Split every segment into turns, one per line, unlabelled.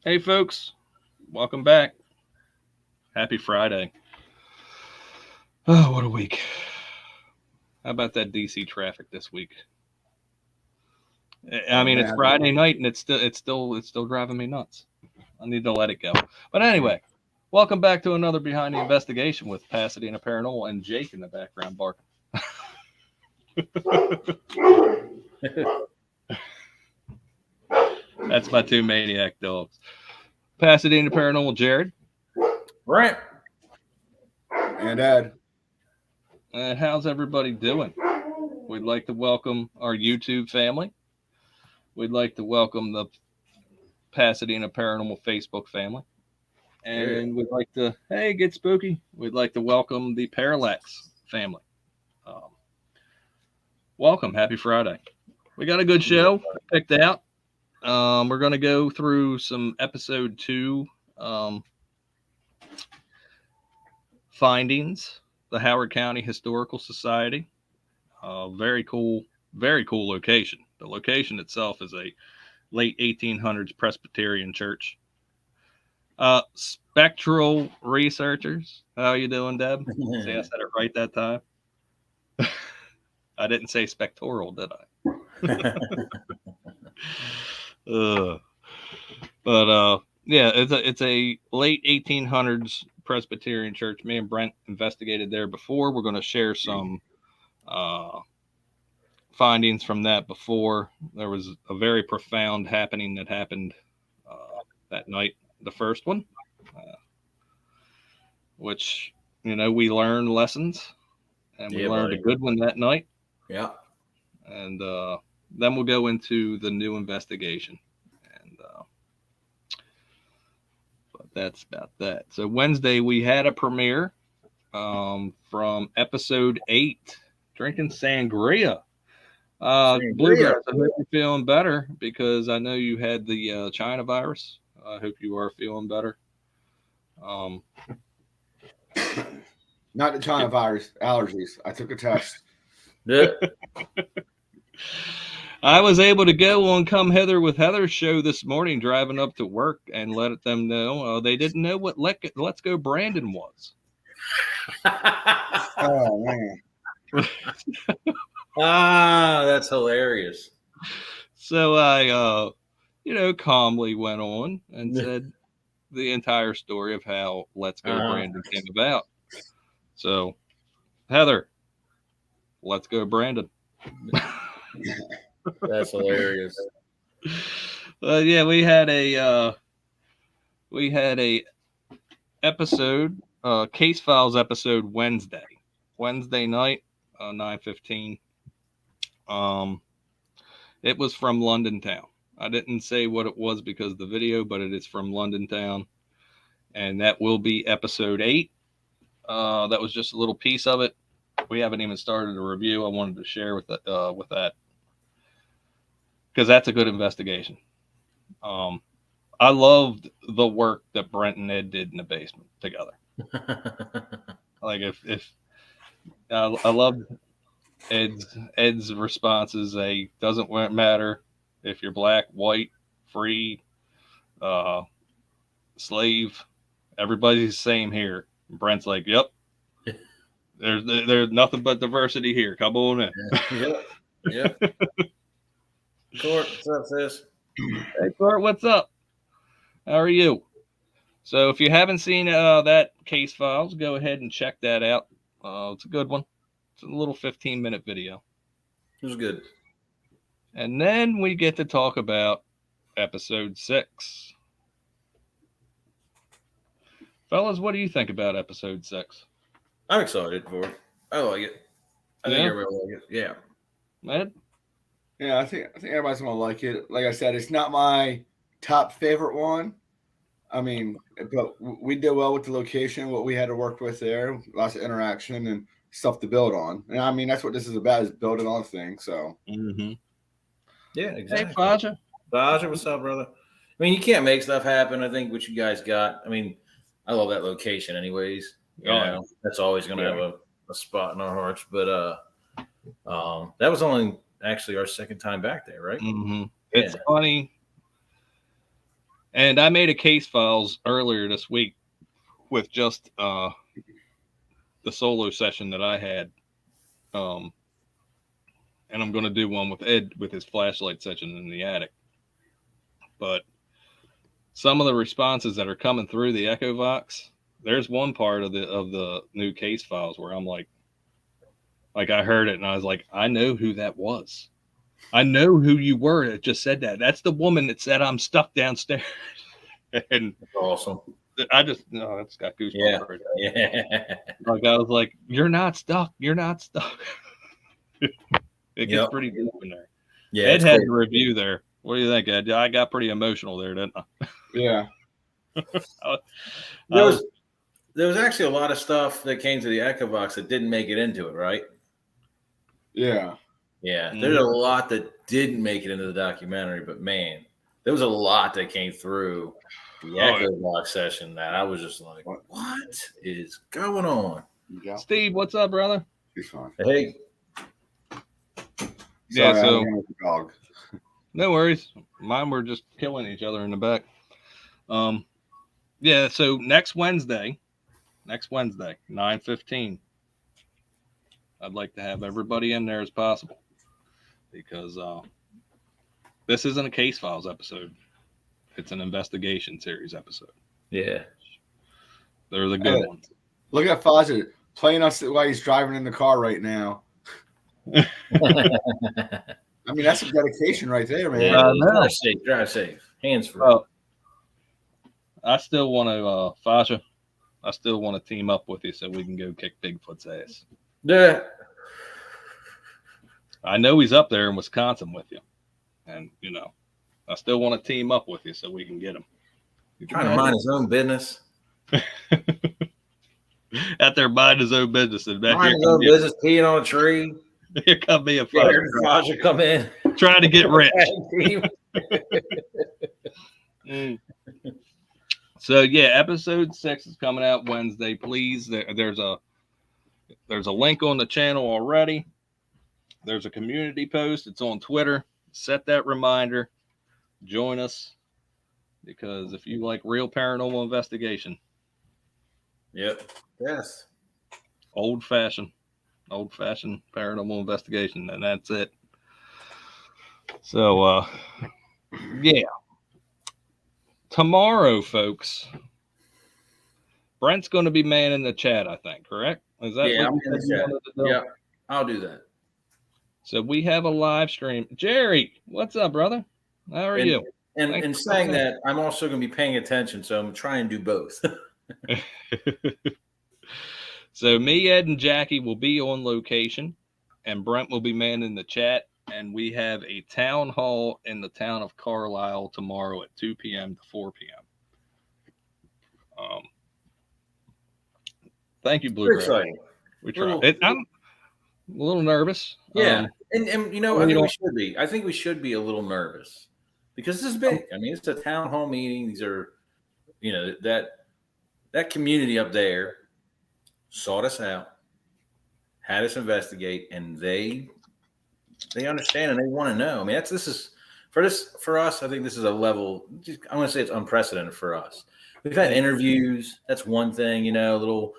Hey, folks, welcome back. Happy Friday. Oh, what a week. How about that DC traffic this week? I
Oh
mean, it's
man,
Friday night and it's still driving me nuts. I need to let it go. But anyway, welcome back to another Behind the Investigation with Pasadena Paranormal and Jake in the background barking. That's my two maniac dogs. Pasadena Paranormal, Jared.
Brent.
and Ed.
And how's everybody doing? We'd like to welcome our YouTube family. We'd like to welcome the Pasadena Paranormal Facebook family.
Yeah.
And we'd like to, hey, get spooky. We'd like to welcome the Parallax family. Um, Welcome. Happy Friday. We got a good show picked out. We're going to go through some episode 2 um, findings, the Howard County Historical Society. Very cool location. The location itself is a late 1800s Presbyterian church. Spectral researchers. How you doing, Deb? See, I said it right that time. I didn't say spectoral, did I? uh, but yeah, it's a late 1800s Presbyterian church. Me and Brent investigated there before. We're going to share some uh, findings from that before. There was a very profound happening that happened that night, the first one, uh, which, we learned lessons, and we
Yeah,
learned a
buddy.
good one that night.
Yeah.
And then we'll go into the new investigation. And but that's about that. So Wednesday we had a premiere from episode 8, drinking sangria.
Sangria.
Bluegrass, I hope you're feeling better because I know you had the China virus. I hope you are feeling better. Um,
Not the China virus, allergies. I took a test.
Yeah.
I was able to go on Come Hither with Heather's show this morning, driving up to work and let them know they didn't know what Let's Go Brandon was.
Oh man.
That's hilarious.
So I, calmly went on and said the entire story of how Let's Go
Uh,
Brandon came about. So, Heather, let's go, Brandon.
that's hilarious.
Yeah, we had a episode, case files episode Wednesday night, 9:15. Um, it was from London Town. I didn't say what it was because of the video, but it is from London Town, and that will be episode 8. That was just a little piece of it. We haven't even started a review. I wanted to share with that because that's a good investigation. Um, I loved the work that Brent and Ed did in the basement together. Like if I loved Ed's responses. A doesn't matter if you're black, white, free, uh, slave. Everybody's the same here. Brent's like, yep. There's nothing but diversity here. Come on in.
Yep. Yep. Court, what's up, sis?
Hey, Bart, what's up? How are you? So, if you haven't seen that case files, go ahead and check that out. It's a good one. It's a little 15-minute video.
It was good.
And then we get to talk about episode 6. Fellas, what do you think about episode 6?
I'm excited for it. I like it. I think
Yeah,
everybody will like it. Yeah.
Ed?
Yeah, I think everybody's gonna like it. Like I said, it's not my top favorite one. I mean, but we did well with the location, what we had to work with there, lots of interaction and stuff to build on. And I mean, that's what this is about, is building on things. So
Mm-hmm.
Yeah,
Hey,
exactly.
Faja.
Baja, what's up, brother? I mean, you can't make stuff happen. I think what you guys got. I mean, I love that location, anyways.
Oh, yeah.
That's always going to
yeah,
have a spot in our hearts. But that was only actually our second time back there, right?
Mm-hmm.
Yeah.
It's funny. And I made a case files earlier this week with just the solo session that I had. And I'm going to do one with Ed with his flashlight session in the attic. But some of the responses that are coming through the Echo Vox, there's one part of the new case files where I'm like I heard it and I was like, I know who that was. I know who you were that just said that. That's the woman that said I'm stuck downstairs. And
That's awesome.
I just that's got goosebumps.
Yeah.
Right
Yeah.
like I was like, you're not stuck. You're not stuck. It gets pretty deep in there.
Yeah.
Ed had a review there. What do you think, Ed? I got pretty emotional there, didn't I?
Yeah.
There was actually a lot of stuff that came to the Echo Box that didn't make it into it, right?
Yeah.
Yeah. There's a lot that didn't make it into the documentary, but man, there was a lot that came through the Echo Box session that I was just like, what is going on?
Yeah.
Steve, what's up, brother?
He's fine.
Hey.
Yeah,
Sorry,
so
I'm with the dog.
no worries. Mine were just killing each other in the back. Yeah, so next Wednesday, 9:15. I'd like to have everybody in there as possible because this isn't a case files episode. It's an investigation series episode.
Yeah.
They're the good ones.
Look at Fawcett playing us while he's driving in the car right now. I mean, that's some dedication right there, man.
Yeah, drive safe. Hands free.
I still want to, Fasha, I still want to team up with you so we can go kick Bigfoot's ass.
Yeah.
I know he's up there in Wisconsin with you. And, I still want to team up with you so we can get him.
Trying to mind his own business.
Out there minding his own business. And back
mind his own business, peeing on a tree.
Here come me a Fasha.
Come in.
Trying to get rich. So yeah, episode 6 is coming out Wednesday. Please, there's a link on the channel already. There's a community post. It's on Twitter. Set that reminder. Join us, because if you like real paranormal investigation,
yep, yes,
old fashioned paranormal investigation, and that's it. So yeah. Tomorrow, folks, Brent's going to be manning the chat, I think, correct? Is that
I'm in the chat. Yeah, I'll do that.
So we have a live stream. Jerry, what's up, brother? How are you?
And saying that, I'm also going to be paying attention, so I'm trying to do both.
So me, Ed, and Jackie will be on location, and Brent will be manning the chat. And we have a town hall in the town of Carlisle tomorrow at 2 p.m. to 4 p.m. Thank you, Blue.
Exciting.
We try. I'm a little nervous.
Yeah, and I think we should be. I think we should be a little nervous because this is big. I mean, it's a town hall meeting. These are, that community up there sought us out, had us investigate, and they understand and they want to know. I mean, this is for us. I think this is a level. I'm going to say it's unprecedented for us. We've had interviews. That's one thing, little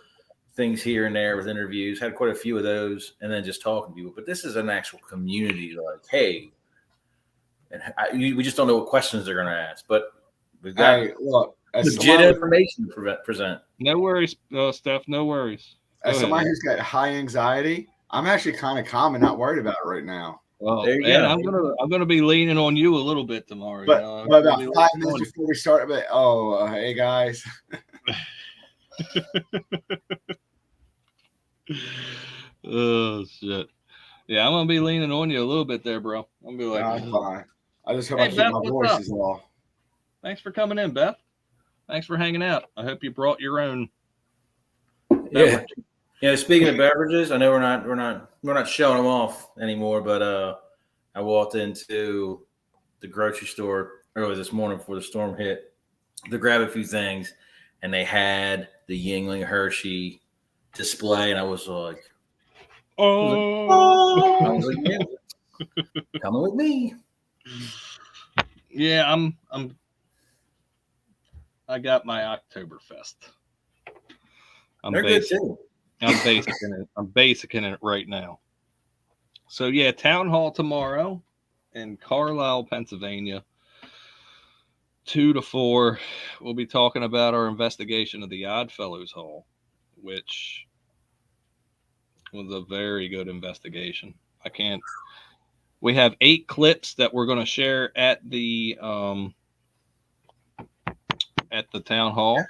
things here and there with interviews. Had quite a few of those, and then just talking to people. But this is an actual community. Like, hey, and we just don't know what questions they're going to ask. But we've got legit information to present.
No worries, Steph. No worries.
As somebody who's got high anxiety, I'm actually kind of calm and not worried about it right now.
Well, there you go. I'm gonna be leaning on you a little bit tomorrow.
But about 5 minutes before we start, hey guys.
Oh shit! Yeah, I'm gonna be leaning on you a little bit there, bro. I'm gonna be like,
I'm fine. I just hope I keep my voice as well.
Thanks for coming in, Beth. Thanks for hanging out. I hope you brought your own.
Yeah. Speaking of beverages, I know we're not showing them off anymore, but I walked into the grocery store early this morning before the storm hit to grab a few things, and they had the Yingling Hershey display, and I was like, yeah, coming with me.
Yeah, I'm I got my Oktoberfest.
They're good too.
I'm basicing it right now. So yeah, town hall tomorrow in Carlisle, Pennsylvania, 2 to 4. We'll be talking about our investigation of the Oddfellows Hall, which was a very good investigation. We have 8 clips that we're going to share at the town hall.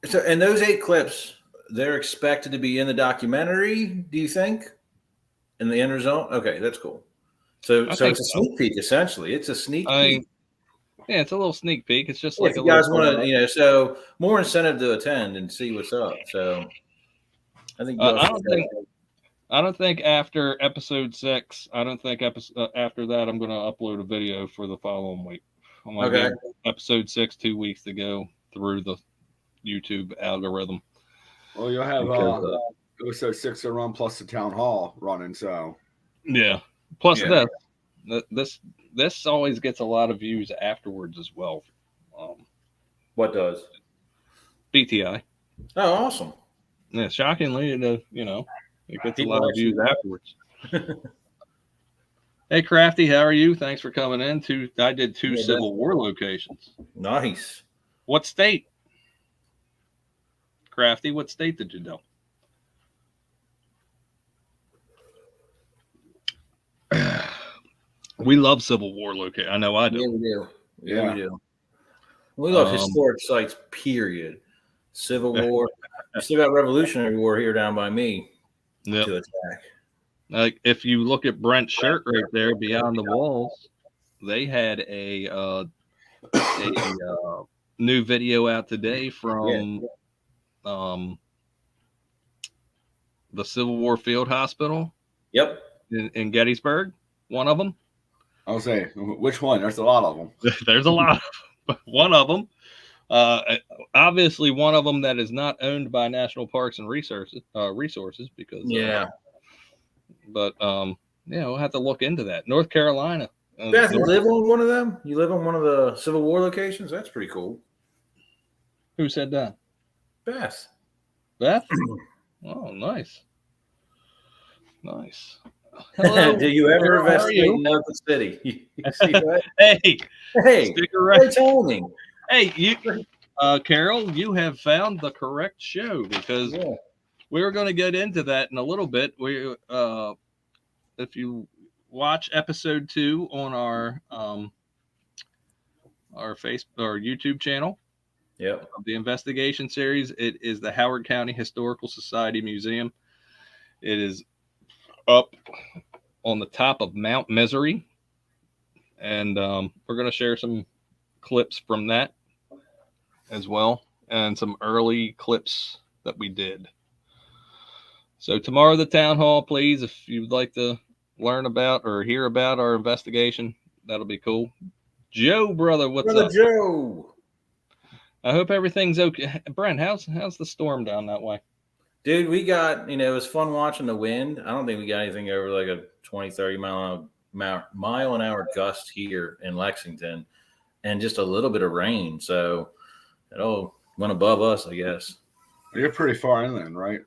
So, and those 8 clips, they're expected to be in the documentary, do you think? In the end result? Okay, that's cool. So it's a sneak peek, essentially. It's a sneak peek.
Yeah, it's a little sneak peek. It's just
if you guys want to, so more incentive to attend and see what's up. So I think
I don't think after episode 6, I don't think after that I'm going to upload a video for the following week. I'm going to give episode 6 2 weeks to go through the YouTube algorithm.
Well, you'll have episode 6 to run plus the town hall running. So
yeah, plus this always gets a lot of views afterwards as well.
What does?
BTI.
Oh, awesome.
Yeah, shockingly, it gets a lot of views afterwards. Hey, Crafty, how are you? Thanks for coming in. I did 2 Civil War locations.
Nice.
What state? Crafty, what state did you do? We love Civil War location. I know I do.
Yeah, we do. Yeah, we do. We love historic sites, period. Civil War. You still got Revolutionary War here down by me to attack.
Like if you look at Brent's shirt right there, Beyond the Walls, they had a new video out today from the Civil War Field Hospital.
Yep.
In Gettysburg, one of them.
I'll say, which one? There's a lot of them.
There's a lot. One of them. Obviously, one of them that is not owned by National Parks and Resources because but we'll have to look into that. North Carolina.
Beth, you live on one of them? You live on one of the Civil War locations? That's pretty cool.
Who said that?
Beth.
Oh, nice. Hello.
Do you ever investigate in Oakland City? You see that?
Hey, stick around.
Timing.
Hey, Carol, you have found the correct show because we're going to get into that in a little bit. If you watch episode 2 on our Facebook or YouTube channel, of the investigation series, it is the Howard County Historical Society Museum. It is up on the top of Mount Misery, and we're going to share some clips from that as well, and some early clips that we did. So tomorrow, the town hall, please, if you'd like to learn about or hear about our investigation, that'll be cool. Joe, brother, what's up?
Joe.
I hope everything's okay. Brent, how's the storm down that way?
Dude, we got, it was fun watching the wind. I don't think we got anything over like a 20, 30 mile an hour gust here in Lexington, and just a little bit of rain. So it all went above us, I guess.
You're pretty far inland, right?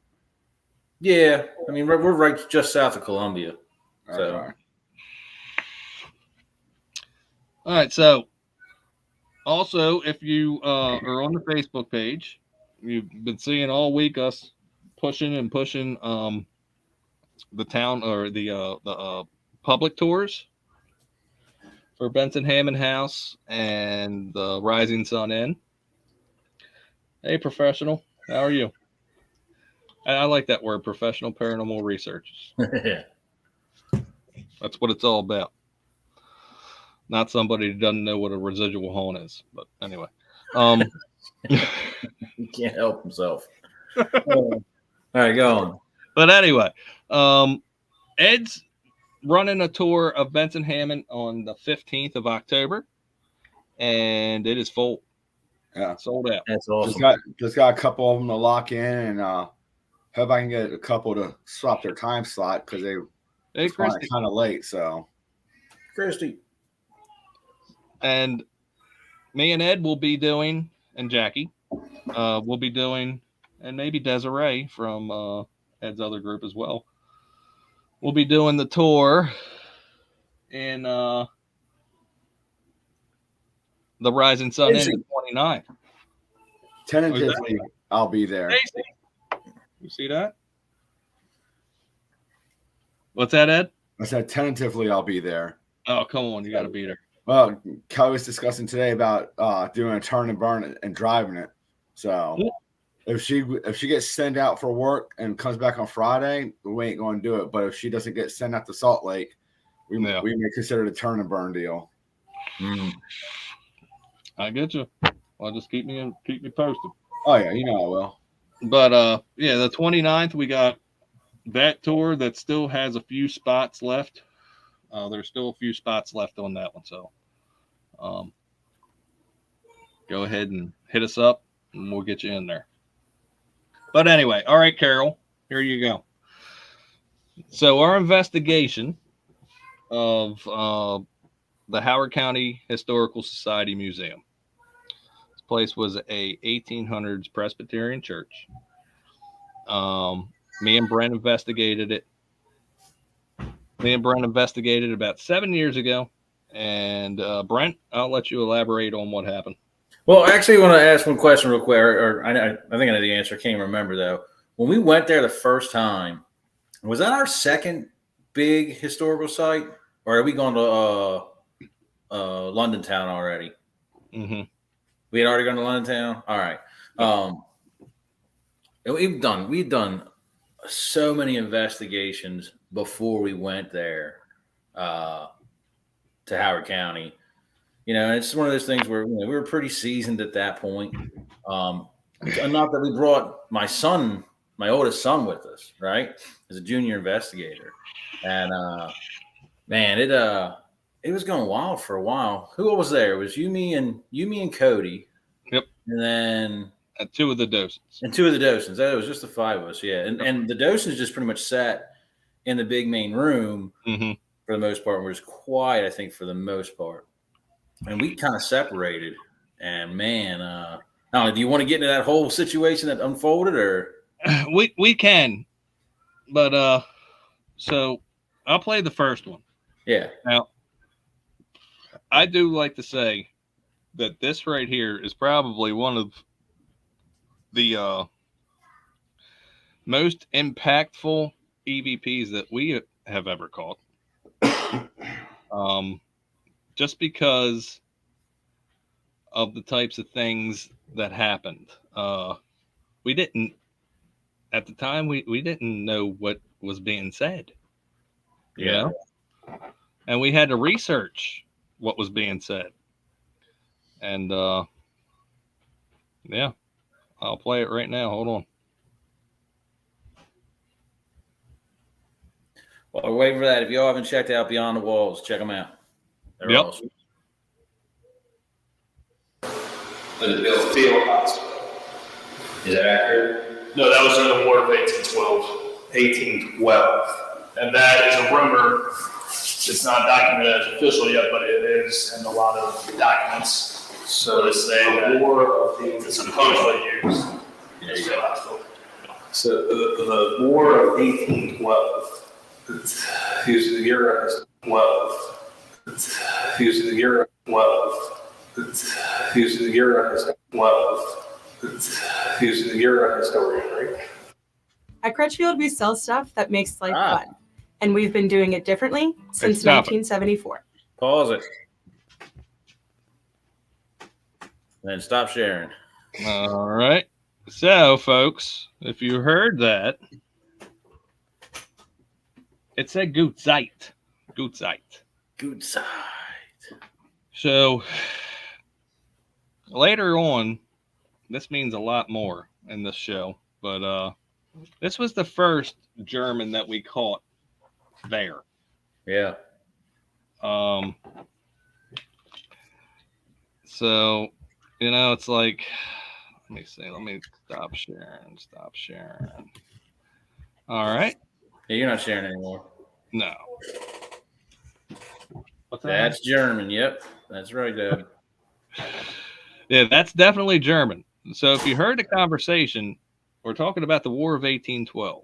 Yeah. I mean, we're right just south of Columbia. So.
All right. So also, if you are on the Facebook page, you've been seeing all week us pushing the town or the public tours for Benson Hammond House and the Rising Sun Inn. Hey, professional, how are you? I like that word, professional paranormal researchers.
Yeah,
that's what it's all about. Not somebody who doesn't know what a residual haunt is, but anyway,
he can't help himself. All right, go on.
But anyway, Ed's running a tour of Benson Hammond on the 15th of October, and it is full.
Yeah,
sold out.
That's awesome.
Just got a couple of them to lock in, and hope I can get a couple to swap their time slot because they're kind of late. So,
Christy.
And me and Ed will be doing, and Jackie we'll be doing, and maybe Desiree from Ed's other group as well. We'll be doing the tour in the Rising Sun Inn the 29th.
Tentatively, I'll be there.
You see that? What's that, Ed?
I said tentatively I'll be there.
Oh, come on, you got to be there.
Well, Kelly was discussing today about doing a turn and burn and driving it. So if she gets sent out for work and comes back on Friday, we ain't going to do it. But if she doesn't get sent out to Salt Lake, we may consider it a turn and burn deal.
I get you. Well, just keep me posted.
Oh yeah, you know I will.
But yeah, the 29th we got that tour that still has a few spots left. There's still a few spots left on that one, so go ahead and hit us up, and we'll get you in there. But anyway, all right, Carol, here you go. So our investigation of the Howard County Historical Society Museum. This place was a 1800s Presbyterian church. Me and Brent investigated it. Me and Brent investigated about 7 years ago. And Brent, I'll let you elaborate on what happened.
Well, I actually want to ask one question real quick. Or I think I know the answer. I can't remember, though. When we went there the first time, was that our second big historical site? Or are we going to London Town already?
Mm-hmm.
We had already gone to London Town? All right. We've done so many investigations before we went there to Howard County. You know, it's one of those things where we were pretty seasoned at that point. Not that we brought my oldest son with us, right? As a junior investigator. And man, it was going wild for a while. Who was there? It was you, me, and Cody.
Yep.
And then
two of the docents.
That was just the five of us, yeah. And the docents just pretty much sat in the big main room for the most part. It was quiet, I think, for the most part. And we kind of separated. And man, I don't know, do you want to get into that whole situation that unfolded, or
we can? But so I'll play the first one.
Yeah.
Now, I do like to say that this right here is probably one of the most impactful EVPs that we have ever caught. Just because of the types of things that happened. We didn't, at the time, we didn't know what was being said.
Yeah.
You know? And we had to research what was being said. And yeah, I'll play it right now. Hold on.
While we're waiting for that, if y'all haven't checked out Beyond the Walls, check them out. They're awesome.
The Bill Field Hospital. Is that accurate?
No, that was during the War of 1812. And that is a rumor. It's not documented as official yet, but it is in a lot of documents. So they say that it's supposedly used in the Field Hospital.
So the War of 1812. Fused to the year as 12. Fused to the year as 12. Fused to the year as 12. Fused to the year as historian, right?
At Crutchfield, we sell stuff that makes life fun. And we've been doing it differently since 1974.
Pause it. Then stop sharing.
All right. So, folks, if you heard that, it said Gut Zeit. Gut Zeit.
Gut Zeit.
So, later on, this means a lot more in this show, but this was the first German that we caught there.
Yeah.
So, you know, it's like, let me see. Let me stop sharing. All right.
Yeah, you're not sharing anymore.
No. What's that?
That's German. Yep. That's right, Dad.
Yeah, that's definitely German. So if you heard the conversation, we're talking about the War of 1812.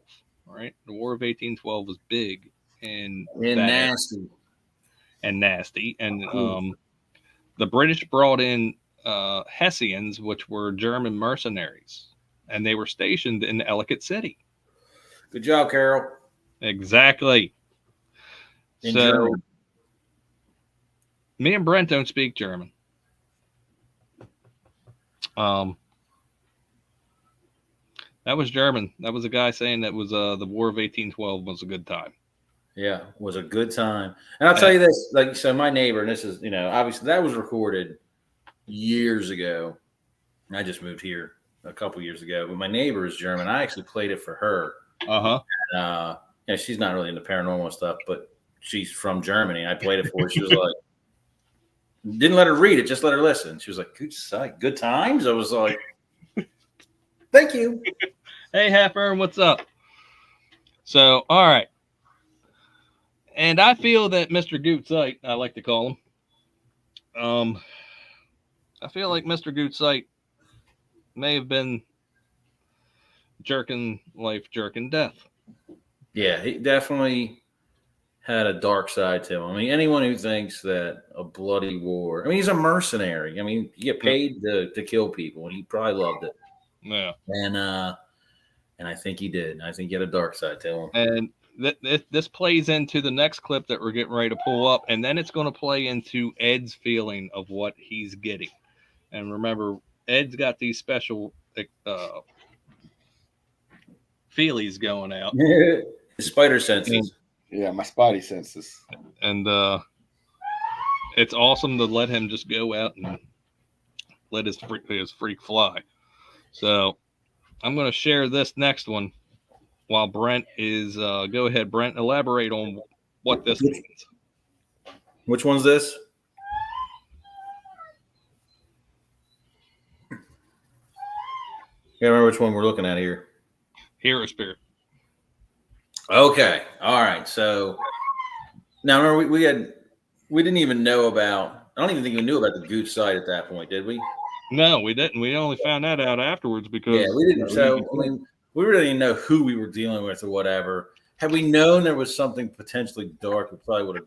All right, the War of 1812 was big in
And
that
nasty.
and nasty, and the British brought in Hessians, which were German mercenaries, and they were stationed in Ellicott City.
Good job, Carol.
Exactly.
In
So
German.
me and Brent don't speak German. That was German. That was a guy saying that was the War of 1812 was a good time.
Yeah, it was a good time. And I'll tell you this, like, so my neighbor, and this is, obviously that was recorded years ago. I just moved here a couple years ago, but my neighbor is German. I actually played it for her. She's not really into paranormal stuff, but she's from Germany. I played it for her. She was like, didn't let her read it, just let her listen. She was like, good sight, good times. I was like, thank you.
Hey, Half-Earn, what's up? So, all right. And I feel that Mr. Gootsight, I like to call him, I feel like Mr. Gootsight may have been jerking life, jerking death.
Yeah, he definitely had a dark side to him. I mean, anyone who thinks that a bloody war, I mean, he's a mercenary. I mean, you get paid to kill people, and he probably loved it.
Yeah.
And I think he did. I think he had a dark side to him.
And this plays into the next clip that we're getting ready to pull up, and then it's going to play into Ed's feeling of what he's getting. And remember, Ed's got these special feelies going out.
His spider senses.
Yeah, my spotty senses.
And it's awesome to let him just go out and let his freak fly. So I'm going to share this next one while Brent is go ahead, Brent, elaborate on what this means.
Which one's this? You remember which one we're looking at here?
Hero Spirit.
Okay. All right. So now remember we didn't even know about, I don't even think we knew about the Gooch site at that point, did we?
No, we didn't. We only found that out afterwards because
we didn't. So I mean, we really didn't know who we were dealing with or whatever. Had we known there was something potentially dark, we probably would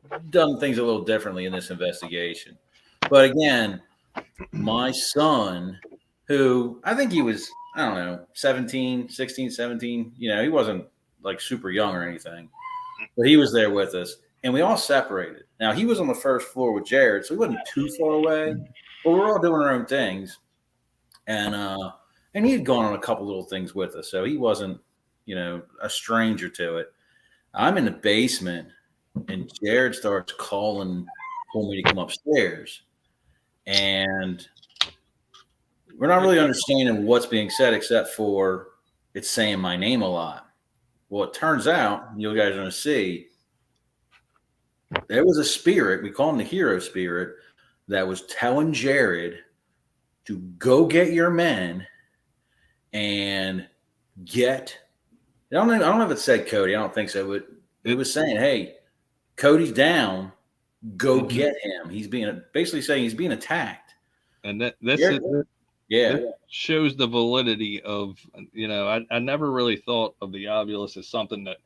have done things a little differently in this investigation. But again, my son, who I think he was, I don't know, 16, 17, he wasn't like super young or anything, but he was there with us and we all separated. Now he was on the first floor with Jared, so he wasn't too far away, but we were all doing our own things. And he had gone on a couple little things with us, so he wasn't, a stranger to it. I'm in the basement, and Jared starts calling for me to come upstairs. And we're not really understanding what's being said, except for it's saying my name a lot. Well, it turns out, you guys are going to see, there was a spirit, we call him the hero spirit, that was telling Jared to go get your men and get, I don't know if it said Cody. I don't think so, but it was saying, hey, Cody's down. Go get him. He's basically saying he's being attacked.
And this shows the validity of, I never really thought of the Ovilus as something that,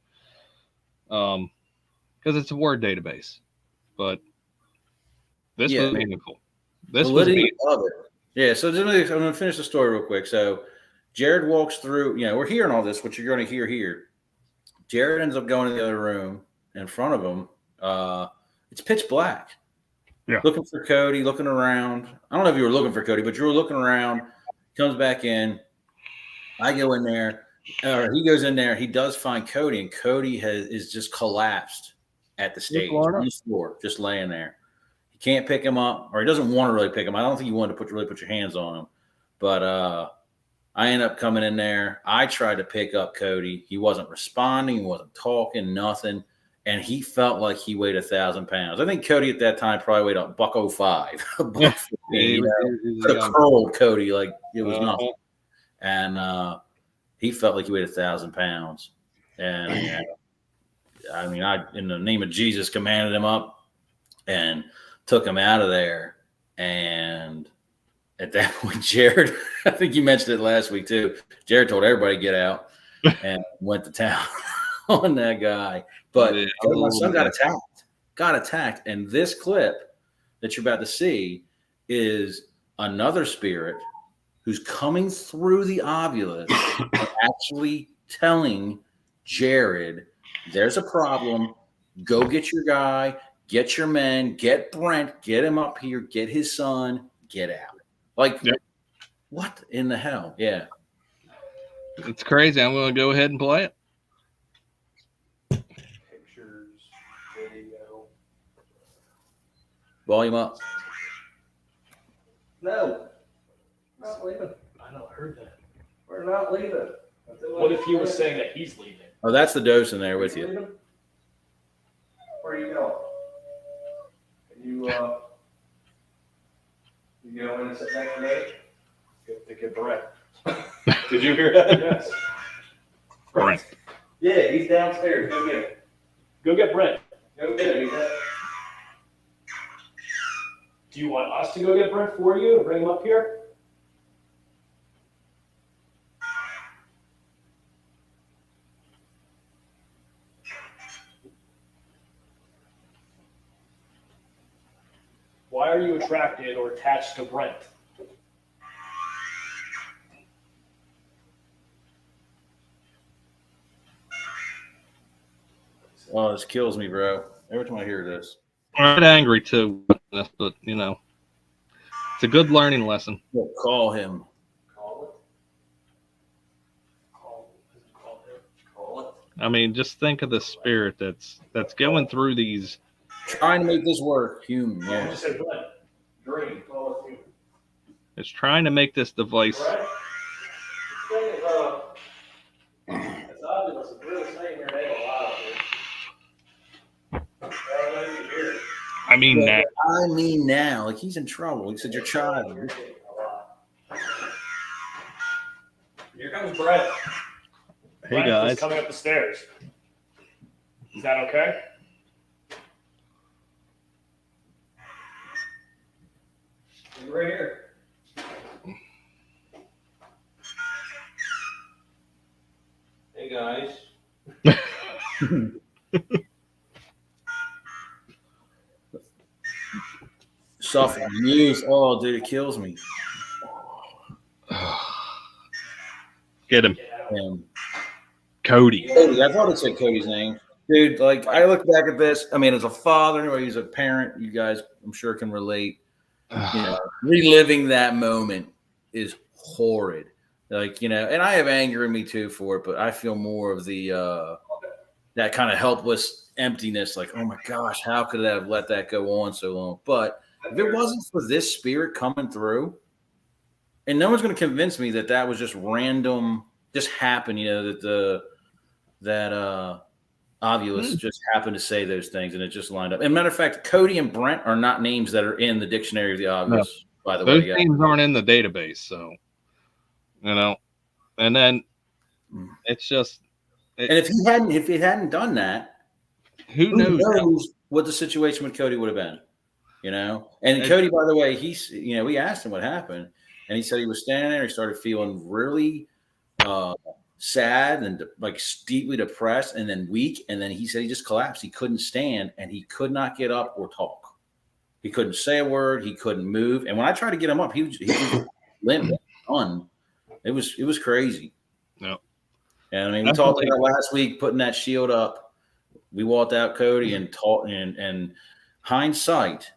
because it's a word database, but this was meaningful. This was meaningful.
Of it. Yeah. So I'm going to finish the story real quick. So Jared walks through, we're hearing all this, what you're going to hear here. Jared ends up going to the other room in front of him. It's pitch black. Yeah. Looking for Cody, looking around. I don't know if you were looking for Cody, but you were looking around. Comes back in. I go in there. Or he goes in there. He does find Cody, and Cody is just collapsed at the stage on the floor, just laying there. He can't pick him up, or he doesn't want to really pick him. I don't think you wanted to really put your hands on him. But I ended up coming in there. I tried to pick up Cody. He wasn't responding. He wasn't talking, nothing. And he felt like he weighed 1,000 pounds. I think Cody at that time probably weighed $105. A curled Cody, like it was nothing. And he felt like he weighed 1,000 pounds. And I in the name of Jesus, commanded him up and took him out of there. And at that point, Jared, I think you mentioned it last week too. Jared told everybody to get out and went to town on that guy. But
Yeah,
my son got attacked. And this clip that you're about to see is another spirit who's coming through the ovulus and actually telling Jared, there's a problem. Go get your guy, get your men, get Brent, get him up here, get his son, get out. Like, what in the hell? Yeah.
It's crazy. I'm going to go ahead and play it.
Pictures, video.
Volume up.
No, not leaving.
I know, I heard that.
We're not leaving.
What if he was saying that he's leaving?
Oh, that's the dose in there with you.
Where are you going? Can you go in and sit next to me?
To get Brett. Did you hear that? Yes.
Brent.
Yeah, he's downstairs. Go get him.
Go get Brent.
Go get him.
Do you want us to go get Brent for you and bring him up here? Why are you attracted or attached to Brent?
Oh, this kills me, bro. Every time I hear this.
I'm angry too, but you know, it's a good learning lesson.
Well, call him.
Call it. Call him.
Call it.
I mean, just think of the spirit that's going through these.
Trying to make this work. Human,
I
yeah.
just said Brent. Green. Call it.
It's trying to make this device.
Brent. This thing is it's obvious. It's really saying your name a lot of it.
I mean, that.
I mean now. Like, he's in trouble. He said, your child.
Here comes Brett.
Hey
Brett
guys.
is coming up the stairs. Is that okay?
He's right here. Hey guys.
Suffering news. Oh, dude, it kills me.
Get him,
Cody.
Cody.
I thought it said Cody's name. Dude, like, I look back at this. I mean, as a father or as a parent, you guys, I'm sure, can relate. You know, reliving that moment is horrid. Like, you know, and I have anger in me too for it, but I feel more of the that kind of helpless emptiness. Like, oh my gosh, how could I have let that go on so long? But if it wasn't for this spirit coming through, and no one's going to convince me that that was just random, just happened, you know, that Ovulus just happened to say those things and it just lined up. And matter of fact, Cody and Brent are not names that are in the dictionary of the Ovulus, by the way.
Those names aren't in the database, so you know. And then it's just.
And if he hadn't done that,
who knows
what the situation with Cody would have been, you know? And Cody, by the way, he's, you know, we asked him what happened, and he said he was standing there. He started feeling really sad and like deeply depressed, and then weak. And then he said he just collapsed. He couldn't stand, and he could not get up or talk. He couldn't say a word. He couldn't move. And when I tried to get him up, he was limp. It was crazy.
No.
And I mean, we talked about last week putting that shield up. We walked out Cody and taught, and hindsight,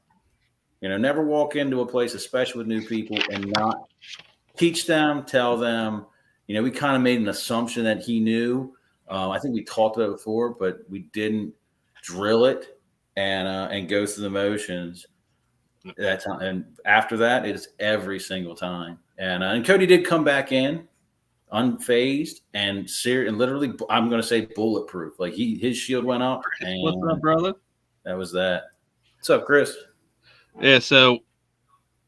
you know, never walk into a place, especially with new people, and not teach them, tell them. You know, we kind of made an assumption that he knew. I think we talked about it before, but we didn't drill it and go through the motions that time. And after that, it's every single time. And Cody did come back in unfazed and literally, I'm going to say bulletproof. Like his shield went up. And
what's up, brother?
That was that. What's up, Chris?
Yeah, so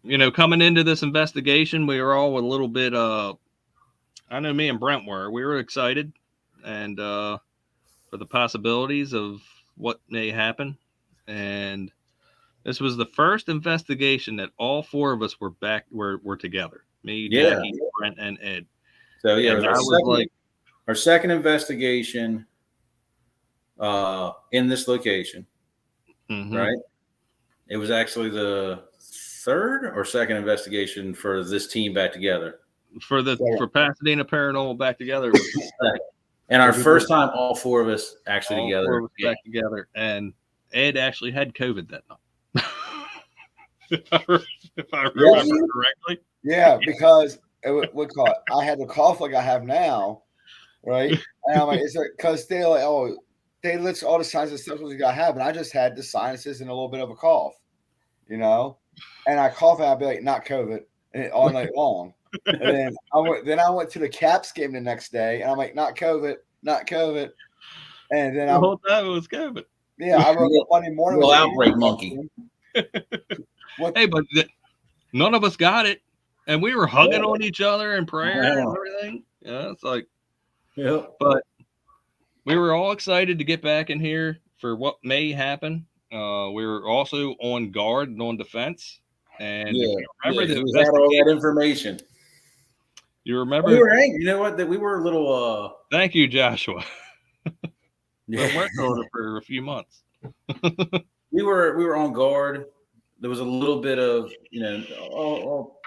you know, coming into this investigation, we were all a little bit I know me and Brent we were excited and for the possibilities of what may happen. And This was the first investigation that all four of us were together. Me,
Yeah.
Jackie, Brent, and Ed.
So yeah,
And
it was our second investigation in this location, right? It was actually the third or second investigation for this team back together.
For Pasadena Paranormal back together.
And our first time, all four of us actually together.
Four of us back together. And Ed actually had COVID that night. if I remember correctly.
Yeah, because I had the cough like I have now, right? And I'm like, it's because they're like, oh, they list all the signs and symptoms you got to have, and I just had the sinuses and a little bit of a cough, and I cough and I'd be like, not COVID, and all night long. And then I went to the Caps game the next day, and I'm like, not COVID. And then
the whole time it was COVID.
Yeah, I wrote up Monday morning.
Well, outbreak monkey.
Hey, but none of us got it, and we were hugging on each other and praying and everything. Yeah, it's like, but we were all excited to get back in here for what may happen. We were also on guard and on defense. And remember that
we had all that information.
You remember?
We were angry. You know what? That we were a little.
Thank you, Joshua. We worked on it for a few months.
we were on guard. There was a little bit of all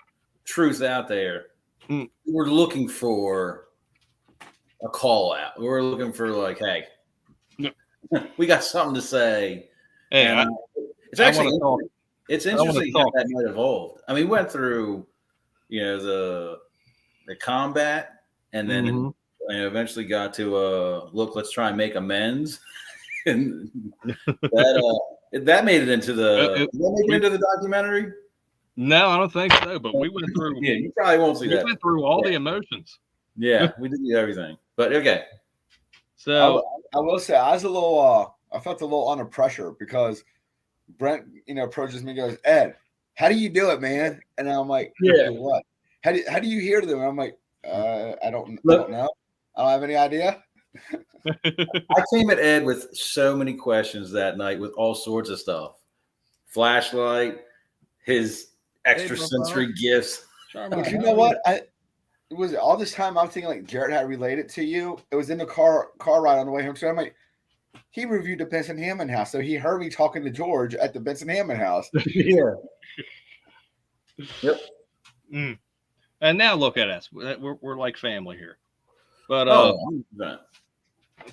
truth out there. We were looking for a call out. We were looking for like, hey, we got something to say.
Hey,
it's interesting how that might evolve. I mean, we went through, the combat, and then eventually got to look. Let's try and make amends, and that made it into the documentary.
No, I don't think so. But we went through.
Yeah, you probably won't see that.
We went through all the emotions.
Yeah, we did everything. But okay.
So
I will say I was a little. I felt a little under pressure because Brent, approaches me and goes, Ed, how do you do it, man? And I'm like, what? How do you hear them? And I'm like, I don't know. I don't have any idea.
I came at Ed with so many questions that night with all sorts of stuff. Flashlight, his extrasensory gifts.
But you know what? It was all this time I'm thinking like Garrett had related to you. It was in the car ride on the way home. So I'm like, he reviewed the Benson Hammond house. So he heard me talking to George at the Benson Hammond house.
Yeah. Yep.
And now look at us. We're like family here. But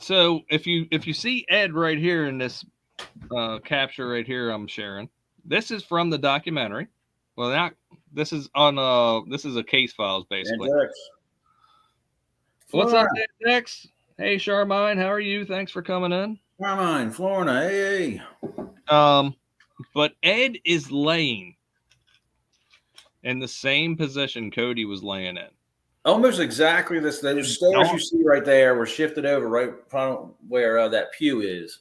so if you see Ed right here in this capture right here I'm sharing, this is from the documentary. Well, this is a case files basically. What's up, Dex? Hey, Charmine, how are you? Thanks for coming in.
Charmine, Florida, hey.
But Ed is laying in the same position Cody was laying in.
Almost exactly this. Those stairs you see right there were shifted over right from where that pew is.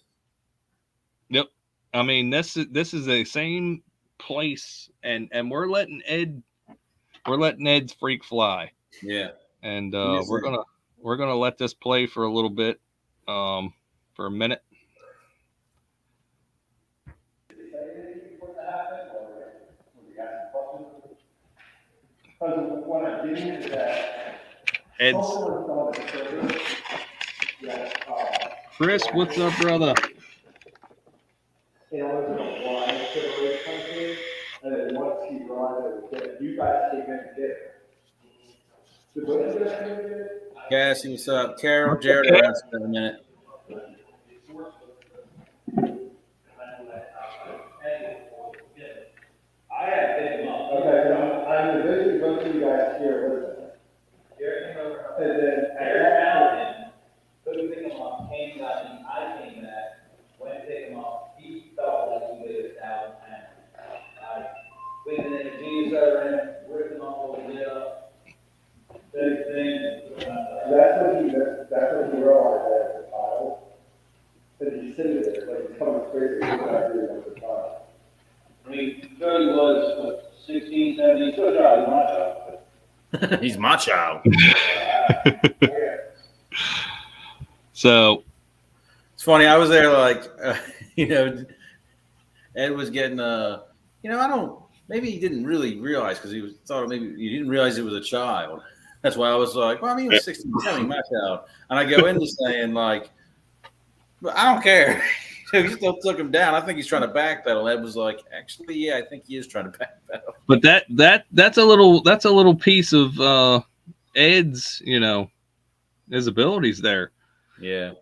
Yep. I mean, this is the same place, and we're letting Ed's freak fly.
Yeah.
And we're gonna let this play for a little bit, for a minute. Ed's. Chris, what's up, brother?
Cassie, what's up? Carol, Jared, asked in a minute.
I'm eventually going to you guys here with them. And then couldn't pick him up, came back, and I came back, went to pick him up. He felt like he was out, and I went in the jeans over him, ripped him off over the up. Big thing. That's what he realized as a child. That he's sitting there, like he's coming crazy. He's not doing it as a child. I mean, 30 was 16, 17, so he's my child.
He's my child.
So
it's funny. I was there, like, Ed was getting I don't. Maybe he didn't really realize because he was thought maybe he didn't realize it was a child. That's why I was like, well, I mean, he was 16, 17, my child, and I go into saying like, but I don't care. He still took him down. I think he's trying to backpedal. Ed was like, actually, yeah, I think he is trying to backpedal.
But that's a little piece of Ed's, his abilities there.
Yeah.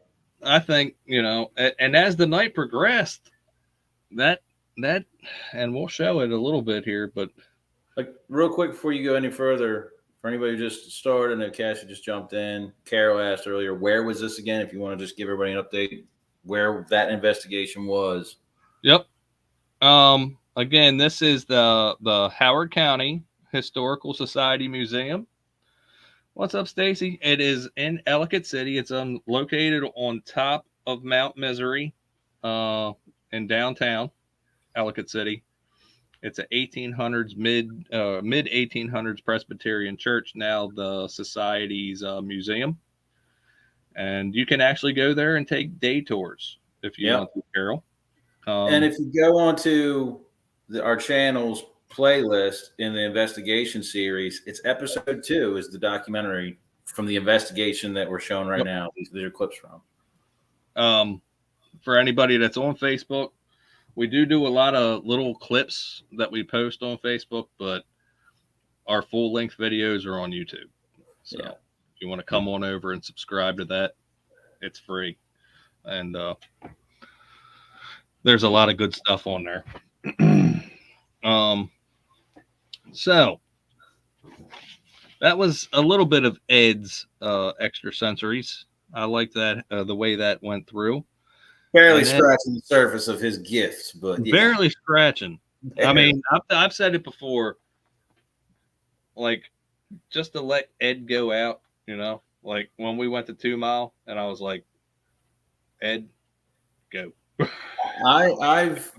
I think, and as the night progressed, that and we'll show it a little bit here, but
like real quick before you go any further, for anybody who just started, I know Cassie just jumped in. Carol asked earlier, where was this again? If you want to just give everybody an update where that investigation was.
Yep. Again, this is the Howard County Historical Society Museum. What's up, Stacy? It is in Ellicott City. It's located on top of Mount Misery, in downtown Ellicott City. It's a 1800s mid 1800s Presbyterian church, now the Society's museum, and you can actually go there and take day tours if you want to, Carol.
And if you go onto our channel's playlist in the investigation series, it's episode 2 is the documentary from the investigation that we're showing right now. These are clips from.
For anybody that's on Facebook, we do a lot of little clips that we post on Facebook, but our full length videos are on YouTube. So if you want to come on over and subscribe to that, it's free. And there's a lot of good stuff on there. So that was a little bit of Ed's extrasensories. I like that, the way that went through.
Barely scratching the surface of his gifts, but
barely scratching. I mean, I've said it before, like, just to let Ed go out, like when we went to 2 Mile, and I was like, Ed, go.
I've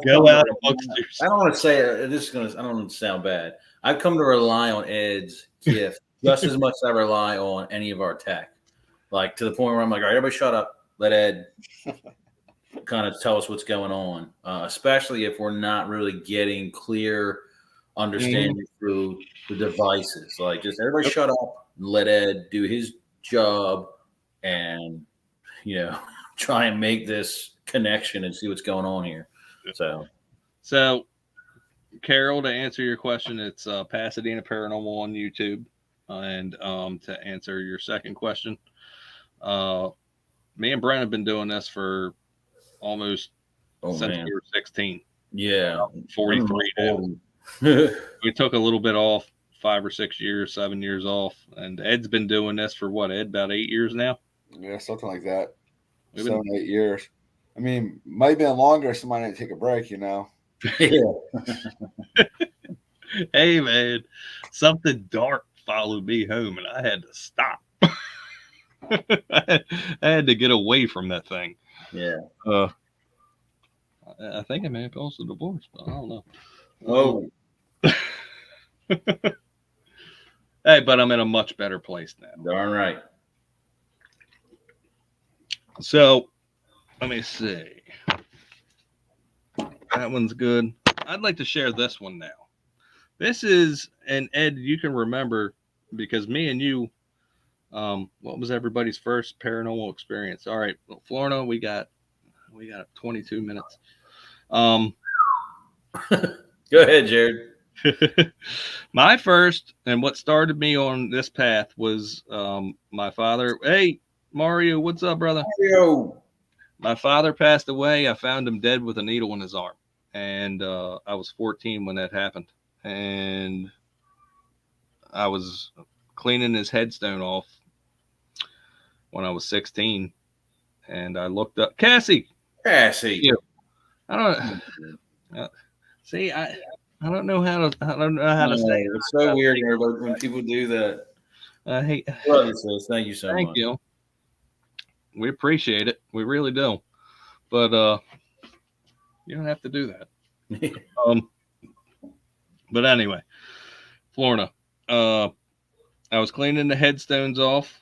go out
amongst yourself. I don't want to say this is I don't want to sound bad. I've come to rely on Ed's gift just as much as I rely on any of our tech. Like to the point where I'm like, all right, everybody shut up. Let Ed kind of tell us what's going on, especially if we're not really getting clear understanding through the devices. Like just everybody shut up, let Ed do his job, and try and make this connection and see what's going on here.
So Carol, to answer your question, it's Pasadena Paranormal on YouTube, and to answer your second question, me and Brent have been doing this for almost since we were 16.
Yeah.
43 now. We took a little bit off, 5 or 6 years, 7 years off. And Ed's been doing this for what, Ed, about 8 years now?
Yeah, something like that. 7, 8 years. I mean, might have been longer. Somebody didn't take a break,
Yeah.
Hey, man, something dark followed me home, and I had to stop. I had to get away from that thing.
Yeah.
I think I may have caused a divorce, but I don't know.
Oh.
Hey, but I'm in a much better place now.
Darn right.
So, let me see. That one's good. I'd like to share this one now. This is, and Ed, you can remember, because me and you, what was everybody's first paranormal experience? All right, well, Florida, we got 22 minutes.
Go ahead, Jared.
My first, and what started me on this path was my father. Hey, Mario, what's up, brother?
Mario.
My father passed away. I found him dead with a needle in his arm, and I was 14 when that happened, and I was cleaning his headstone off when I was 16, and I looked up Cassie.
Yeah.
I don't see. I don't know how to say it.
It's so weird when people do that.
I hate.
Love you, sis. Thank you so much.
Thank you. We appreciate it. We really do. But you don't have to do that. But anyway, Florida. I was cleaning the headstones off,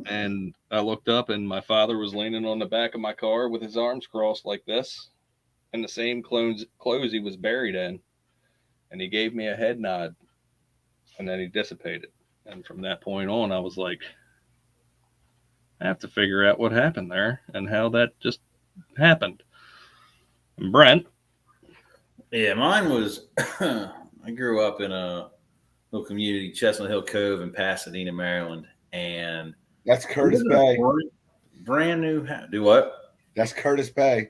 and I looked up, and my father was leaning on the back of my car with his arms crossed like this, in the same clothes he was buried in, and he gave me a head nod, and then he dissipated. And from that point on, I was like, I have to figure out what happened there and how that just happened. And Brent,
Yeah, mine was. I grew up in a little community, Chestnut Hill Cove in Pasadena, Maryland, and
That's Curtis Bay.
Brand new house. Do what?
That's Curtis Bay.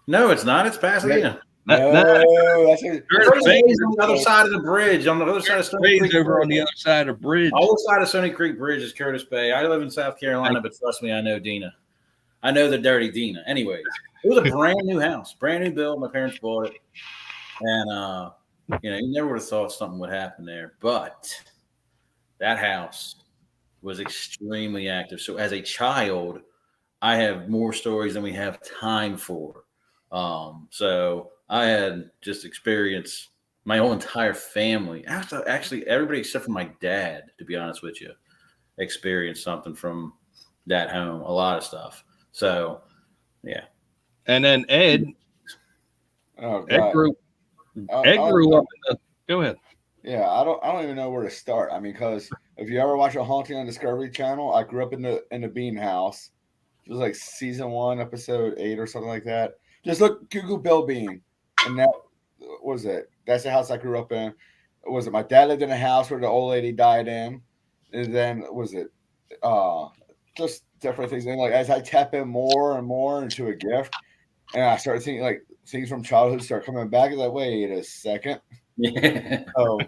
No, it's not. It's Pasadena.
No, that's
Curtis Bay is on the other side of the bridge. On the other side of Stony Creek.
over on the other side of the bridge.
All the side of Stony Creek Bridge is Curtis Bay. I live in South Carolina, but trust me, I know Dina. I know the dirty Dina. Anyways, it was a brand new house, brand new build. My parents bought it, and you never would have thought something would happen there. But that house was extremely active. So as a child, I have more stories than we have time for. So I had just experienced my whole entire family. Actually, everybody except for my dad, to be honest with you, experienced something from that home. A lot of stuff. So, yeah.
And then Ed grew up in the. Go ahead.
Yeah, I don't even know where to start. I mean, because if you ever watch A Haunting on Discovery Channel, I grew up in the Bean House. It was like season 1, episode 8 or something like that. Just Google Bill Bean, and that was it. That's the house I grew up in. Was it my dad lived in a house where the old lady died in, and then just different things. And like as I tap in more and more into a gift, and I started thinking like things from childhood start coming back. It's like, wait a second.
Yeah.
Oh.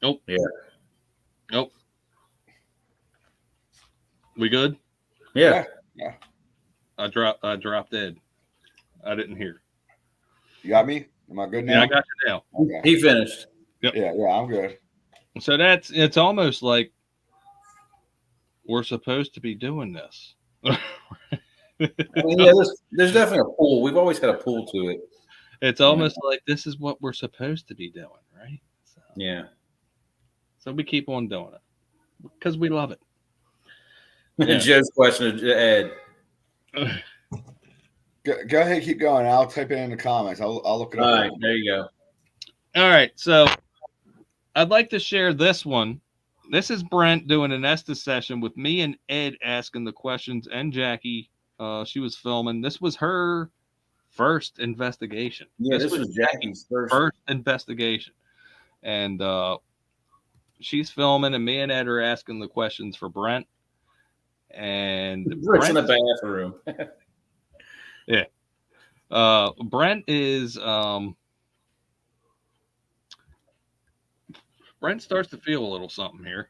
Nope.
Yeah.
Nope. We good?
Yeah.
I dropped Ed. I didn't hear.
You got me? Am I good now?
Yeah, I got you now.
Okay.
He finished.
Yep.
Yeah, I'm good.
So it's almost like we're supposed to be doing this.
I mean, yeah, there's definitely a pull. We've always had a pull to it.
It's almost like this is what we're supposed to be doing, right?
Yeah.
So we keep on doing it because we love it.
Yeah. Joe's question to Ed.
Go ahead, keep going. I'll type it in the comments. I'll look it up.
All right, there you go.
All right, so I'd like to share this one. This is Brent doing an Estes session with me and Ed asking the questions, and Jackie. She was filming. This was her first investigation.
Yeah, this was Jackie's first
investigation, and she's filming, and me and Ed are asking the questions for Brent. And
Brent's in the bathroom.
Yeah. Brent is Brent starts to feel a little something here.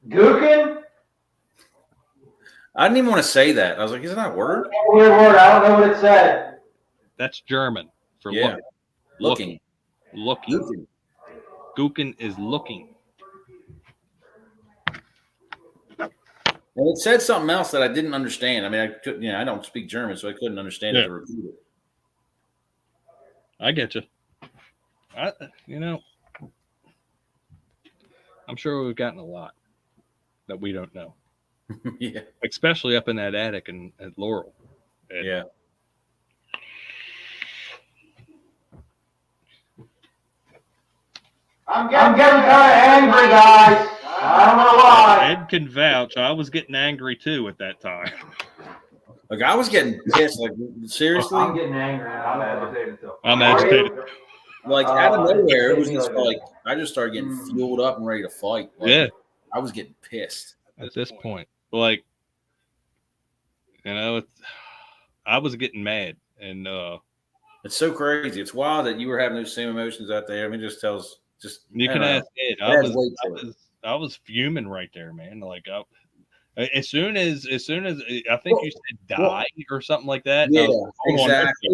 Gookin?
I didn't even want to say that. I was like, is that a word?
Weird word. I don't know what it said.
That's German for
looking.
Looking. Gookin is looking.
And it said something else that I didn't understand. I mean, I don't speak German, so I couldn't understand it to repeat it.
I get you. I'm sure we've gotten a lot that we don't know.
Yeah.
Especially up in that attic and at Laurel.
Yeah.
I'm getting kind of angry, guys. I don't know why.
Ed can vouch. I was getting angry too at that time.
Like I was getting pissed. Like seriously,
I'm getting angry. I'm agitated.
I'm agitated.
Like out of nowhere, it was just like I just started getting fueled up and ready to fight. Like,
yeah,
I was getting pissed
at this point. Like, I was getting mad, and
it's so crazy. It's wild that you were having those same emotions out there. I mean, it just tells. Just
you can ask Ed. I was fuming right there, man. Like as soon as I think you said die or something like that.
Yeah,
exactly.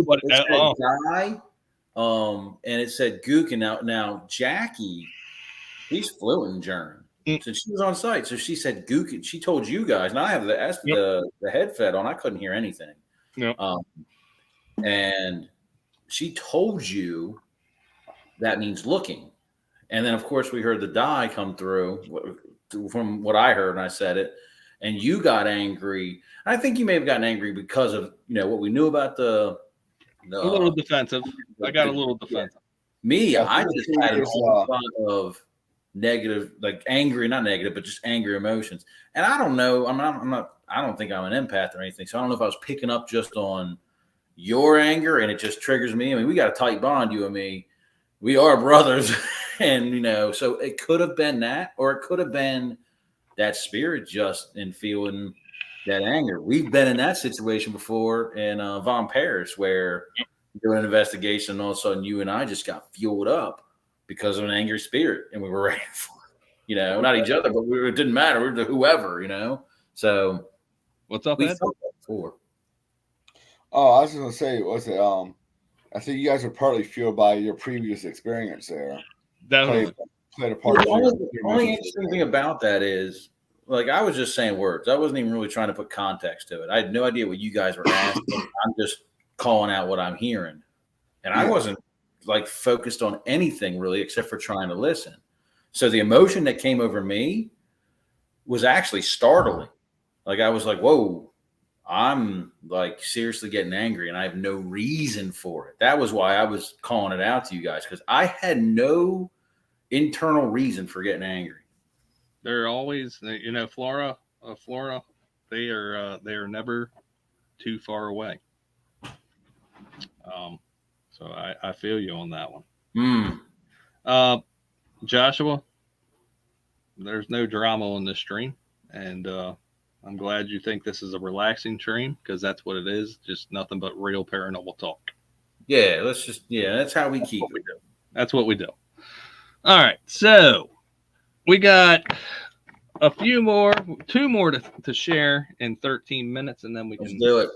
Die. And it said Gook, and now Jackie, she's fluent in German. So she was on site. So she said Gook, and she told you guys. And I have the head fed on. I couldn't hear anything.
Yep.
And she told you that means looking. And then, of course, we heard the die come through from what I heard, and I said it. And you got angry. I think you may have gotten angry because of what we knew about the
a little defensive. I got a little defensive.
Me, I just had an onslaught of negative, like angry, not negative, but just angry emotions. And I don't know. I'm not. I don't think I'm an empath or anything. So I don't know if I was picking up just on your anger and it just triggers me. I mean, we got a tight bond, you and me. We are brothers, and so it could have been that, or it could have been that spirit just in feeling that anger. We've been in that situation before in Von Paris, where doing an investigation, and all of a sudden you and I just got fueled up because of an angry spirit, and we were ready for not each other, but it didn't matter. We were whoever, So
what's up,
we
Ed?
felt that before.
Oh, I was just gonna say, was it? I think you guys were partly fueled by your previous experience there.
Definitely
Played a part.
The only interesting thing about that is, like, I was just saying words. I wasn't even really trying to put context to it. I had no idea what you guys were asking. I'm just calling out what I'm hearing, and I wasn't like focused on anything really except for trying to listen. So the emotion that came over me was actually startling. Like, I was like, whoa, I'm like seriously getting angry and I have no reason for it. That was why I was calling it out to you guys, because I had no internal reason for getting angry.
They're always, Flora, they are never too far away. So I feel you on that one. Joshua, there's no drama on this stream, and I'm glad you think this is a relaxing stream, because that's what it is. Just nothing but real paranormal talk.
Yeah, that's how we keep it.
That's what we do. All right, so we got two more to share in 13 minutes, and then we can
do it.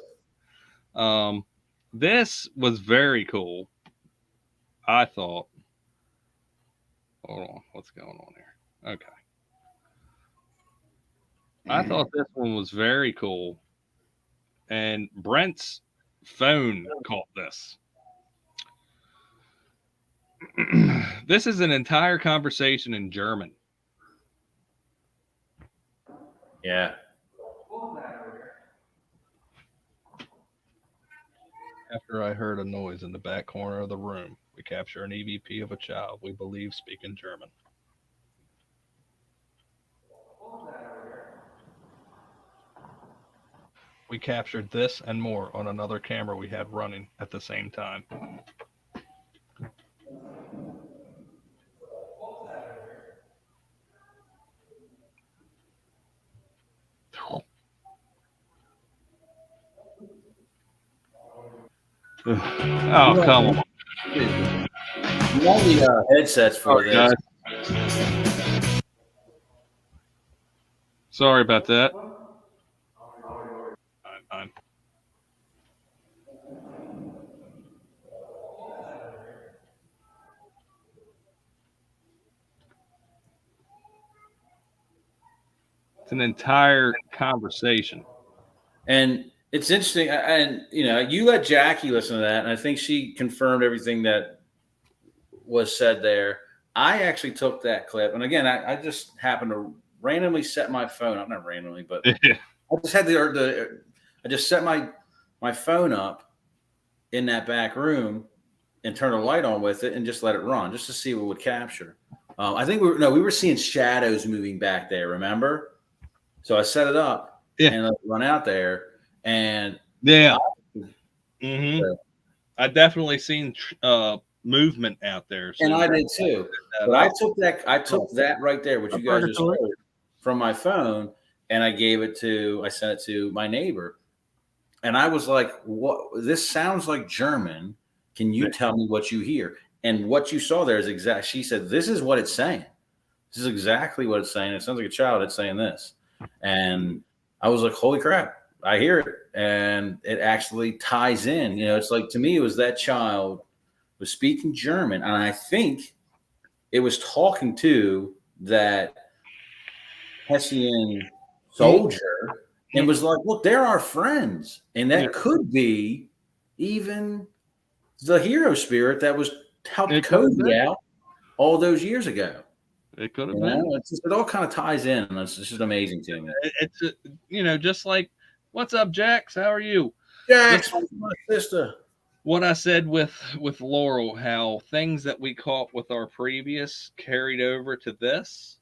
This was very cool, I thought. Hold on, what's going on here? Okay. I thought this one was very cool, and Brent's phone caught this. This is an entire conversation in German.
Yeah.
After I heard a noise in the back corner of the room, we capture an EVP of a child we believe speaking German. We captured this and more on another camera we had running at the same time. Oh, come on.
You want the headsets for this.
Guys. Sorry about that. Fine. It's an entire conversation.
And it's interesting. And, you let Jackie listen to that, and I think she confirmed everything that was said there. I actually took that clip. And again, I just happened to randomly set my phone up, not randomly, but I just had I just set my phone up in that back room and turn a light on with it and just let it run just to see what would capture. I think we were seeing shadows moving back there. Remember? So I set it up and let it run out there. And
I definitely seen movement out there.
So and I did too. But I took that right there, which you guys just heard, from my phone, and I sent it to my neighbor. And I was like, "What? This sounds like German. Can you tell me what you hear?" And what you saw there is exact. She said, "This is what it's saying. This is exactly what it's saying. It sounds like a child. It's saying this." And I was like, "Holy crap! I hear it." And it actually ties in. It's like, to me, it was that child was speaking German, and I think it was talking to that Hessian soldier, and was like, "Look, they're our friends," and that could be even the hero spirit that was helped
It could have
Cody
been.
out all those years ago.
It could have
You
been.
know, it all kind of ties in. And it's just amazing to me.
It's just like, what's up, Jax? How are you?
Jax, my sister.
What I said with Laurel, how things that we caught with our previous carried over to this.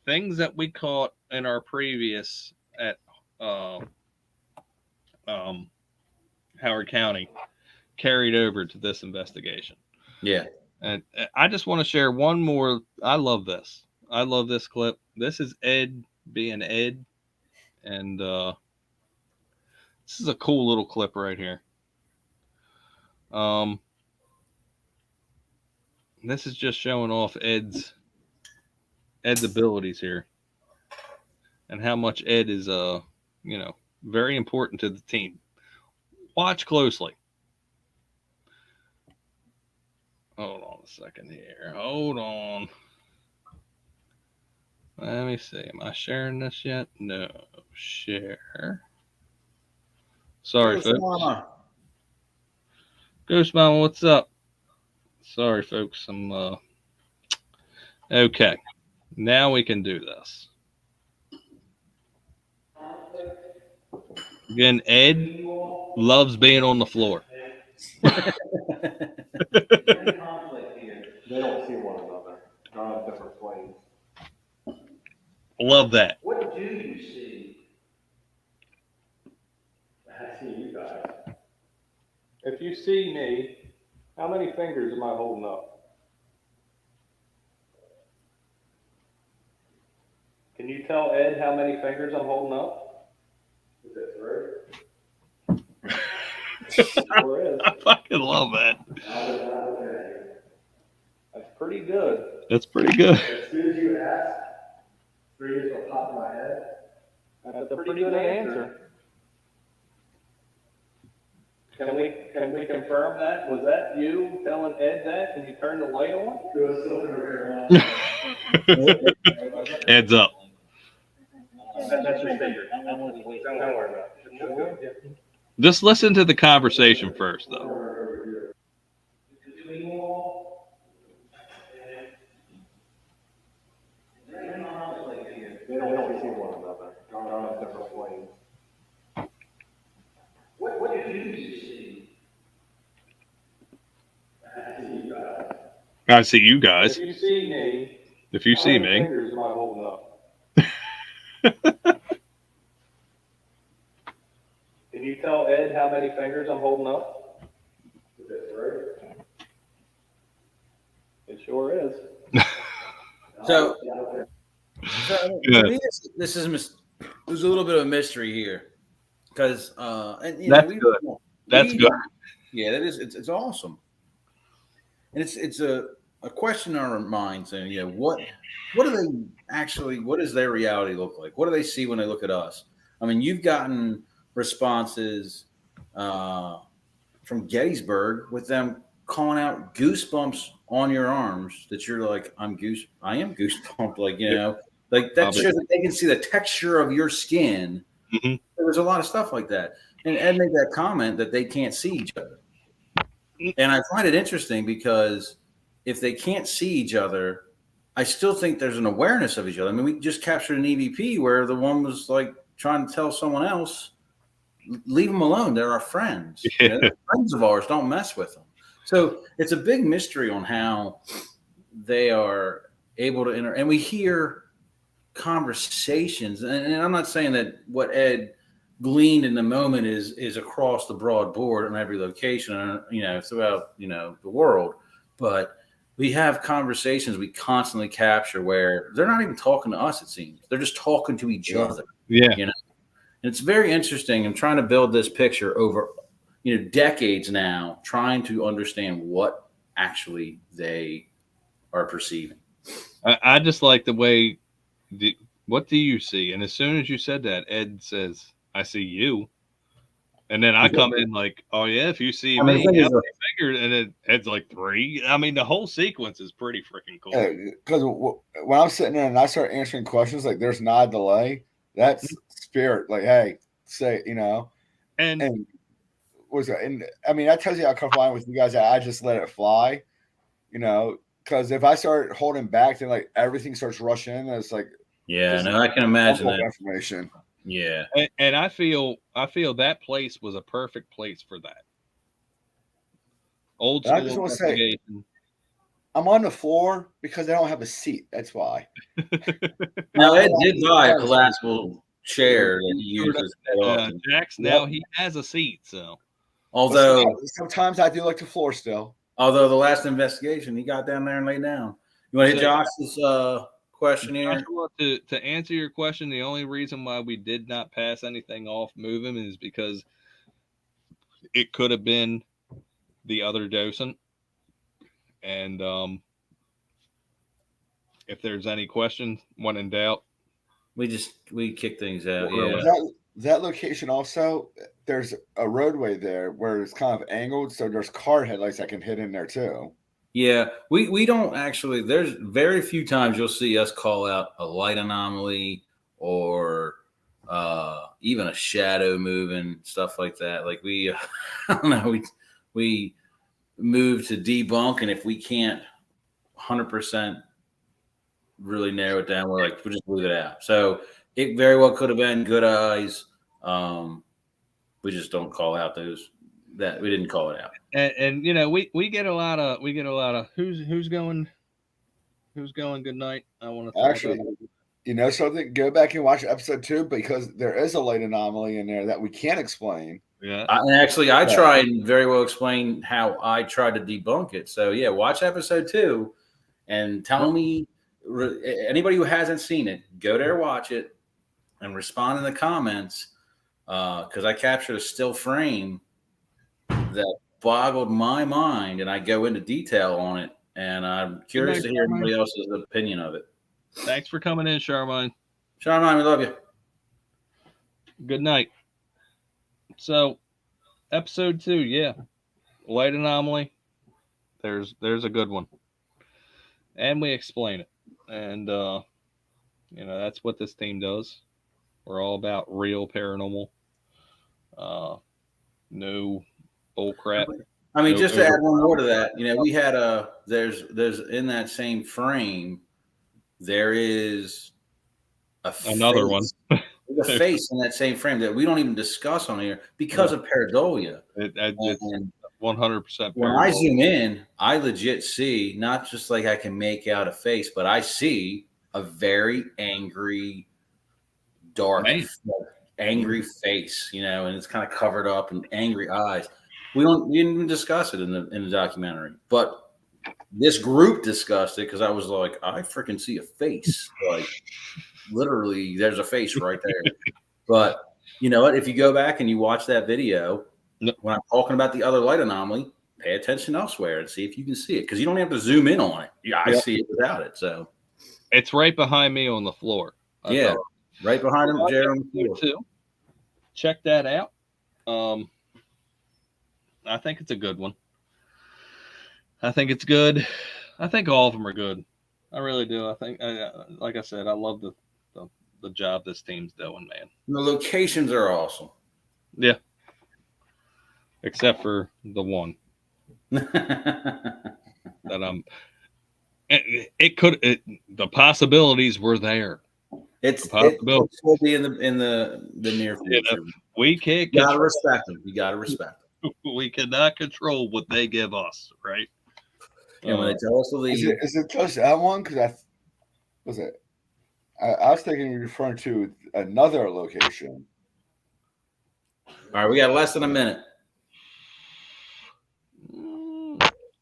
Things that we caught in our previous at Howard County carried over to this investigation.
Yeah.
And I just want to share one more. I love this. I love this clip. This is Ed being Ed. And this is a cool little clip right here. This is just showing off Ed's abilities here. And how much Ed is very important to the team. Watch closely. Hold on a second here. Hold on. Let me see. Am I sharing this yet? No. Share. Sorry,
Ghost
folks.
Mama.
Ghost Mama, what's up? Sorry, folks. I'm okay. Now we can do this. Again, Ed loves being on the floor.
Any conflict here?
They don't see one another. They're on different planes.
Love that.
What do you see?
I see you guys. If you see me, how many fingers am I holding up? Can you tell Ed how many fingers I'm holding up? Is it three? Sure is.
I fucking love that.
That's pretty good.
That's pretty good.
As soon as you ask, three is what popped in my head. That's a pretty good answer. Can we confirm that? Was that you telling Ed that? Can you turn the light on?
Heads up.
That's your finger. Don't worry about it.
Just listen to the conversation first, though.
Between you all? Is there any conflict here?
They don't see one another. They're on different planes.
What do you see?
I see you guys.
I see you guys.
If you see me,
If you see
how many
me,
fingers am I holding up? Can you tell Ed how many fingers I'm holding up? Is it three? It sure is.
So
Good.
to me, this is there's a little bit of a mystery here because
That's good. That's good.
Yeah, that is. It's awesome, and it's a question in our minds. And what do they actually? What does their reality look like? What do they see when they look at us? I mean, you've gotten responses from Gettysburg with them calling out goosebumps on your arms that you're like, I am goosebumped, like that shows that they can see the texture of your skin.
Mm-hmm.
There's a lot of stuff like that. And Ed made that comment that they can't see each other. And I find it interesting because if they can't see each other, I still think there's an awareness of each other. I mean, we just captured an EVP where the one was like trying to tell someone else, leave them alone. They're our friends.
Yeah.
They're friends of ours. Don't mess with them. So it's a big mystery on how they are able to enter. And we hear conversations. And I'm not saying that what Ed gleaned in the moment is across the broad board in every location, throughout, the world. But we have conversations we constantly capture where they're not even talking to us, it seems. They're just talking to each other.
Yeah.
And it's very interesting. I'm trying to build this picture over, decades now, trying to understand what actually they are perceiving.
I just like the way, what do you see? And as soon as you said that, Ed says, I see you. And then I come in like, oh, yeah, if you see me, how many fingers? And then Ed's like 3. I mean, the whole sequence is pretty freaking cool.
Because when I'm sitting there and I start answering questions, like there's not a delay, that's spirit. Like, hey, say,
And
was it? And I mean, that tells you how comfortable I am with you guys. That I just let it fly. You know, because if I start holding back, then like everything starts rushing in. And it's like
Yeah,
just
no, I can imagine
bump of
that.
information.
Yeah.
And I feel that place was a perfect place for that. Old
And I
school
just want to say,
investigation.
I'm on the floor because I don't have a seat. That's why.
No, Ed did buy a collapsible chair that he
Sort of,
uses quite often.
Jax now he has a seat, so
Although
sometimes I do like the floor still.
although the last investigation, he got down there and laid down. You want to hit Josh's question here?
Joshua, to answer your question, the only reason why we did not pass anything off move him is because it could have been the other docent. And if there's any questions, when in doubt,
we kick things out.
Well,
Yeah.
That location also, there's a roadway there where it's kind of angled, so there's car headlights that can hit in there too.
Yeah, we don't actually. There's very few times you'll see us call out a light anomaly or even a shadow moving, stuff like that. Like we, I don't know, we move to debunk, and if we can't 100% really narrow it down, we're like, we'll just leave it out. So it very well could have been good eyes. We just don't call out those. That we didn't call it out.
And you know, we get a lot of who's going good night. I want to
actually, you know something, go back and watch episode 2 because there is a light anomaly in there that we can't explain.
Yeah,
I try and very well explain how I try to debunk it. So yeah, watch episode 2 and tell me, anybody who hasn't seen it, go there, watch it, and respond in the comments, because I captured a still frame that boggled my mind, and I go into detail on it, and I'm curious to hear anybody else's opinion of it.
Thanks for coming in, Charmine.
Charmine, we love you.
Good night. So, episode 2, yeah, light anomaly. There's a good one, and we explain it, and you know, that's what this team does. We're all about real paranormal. No bull crap.
I mean, just to add one more to that, you know, we had there's in that same frame, there is
another one.
The face in that same frame that we don't even discuss on here because of pareidolia.
It's 100%.
When I zoom in, I legit see not just like I can make out a face, but I see a very angry, dark, angry face, you know, and it's kind of covered up and angry eyes. We didn't even discuss it in the documentary, but this group discussed it because I was like, I freaking see a face, like literally, there's a face right there. But you know what? If you go back and you watch that video, when I'm talking about the other light anomaly, pay attention elsewhere and see if you can see it, because you don't have to zoom in on it. Yeah, I see it without it. So
it's right behind me on the floor.
Yeah, right behind him, Jared.
Too. Check that out. I think it's a good one. I think it's good. I think all of them are good. I really do. I think, like I said, I love the job this team's doing, man.
The locations are awesome.
Yeah. Except for the one that the possibilities were there.
It will be in the near future.
We can't.
You gotta respect them. You gotta respect them.
We cannot control what they give us, right?
And when they tell us to leave,
is it just that one? Because I was thinking you're referring to another location.
All right, we got less than a minute.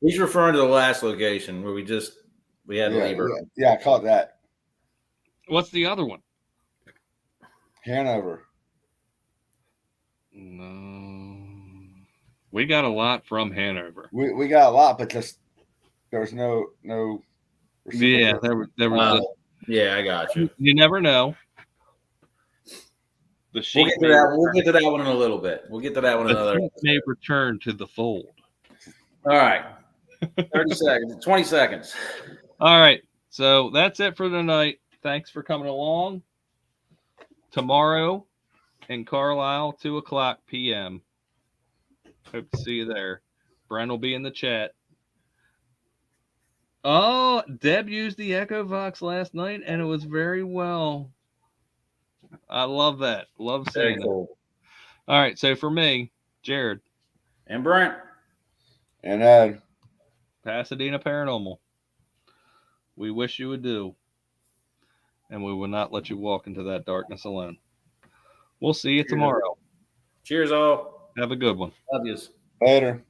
He's referring to the last location where we had to leave.
Yeah, I caught that.
What's the other one?
Hanover.
No, we got a lot from Hanover.
We got a lot, but just there was no.
Yeah, there was.
Yeah, I got you.
You never know.
We'll get to that one in a little bit. We'll get to that one in another.
May return to the fold.
All right. 30 seconds, 20 seconds.
All right. So that's it for tonight. Thanks for coming along. Tomorrow in Carlisle, 2:00 p.m. Hope to see you there. Brent will be in the chat. Oh, Deb used the Echo Vox last night, and it was very well. I love that. Love
Very
seeing it.
cool.
All right, so for me, Jared,
And Brent.
And Ed.
Pasadena Paranormal. We wish you would do, and we will not let you walk into that darkness alone. We'll see you tomorrow.
Cheers, all.
Have a good one.
Love yous.
Later.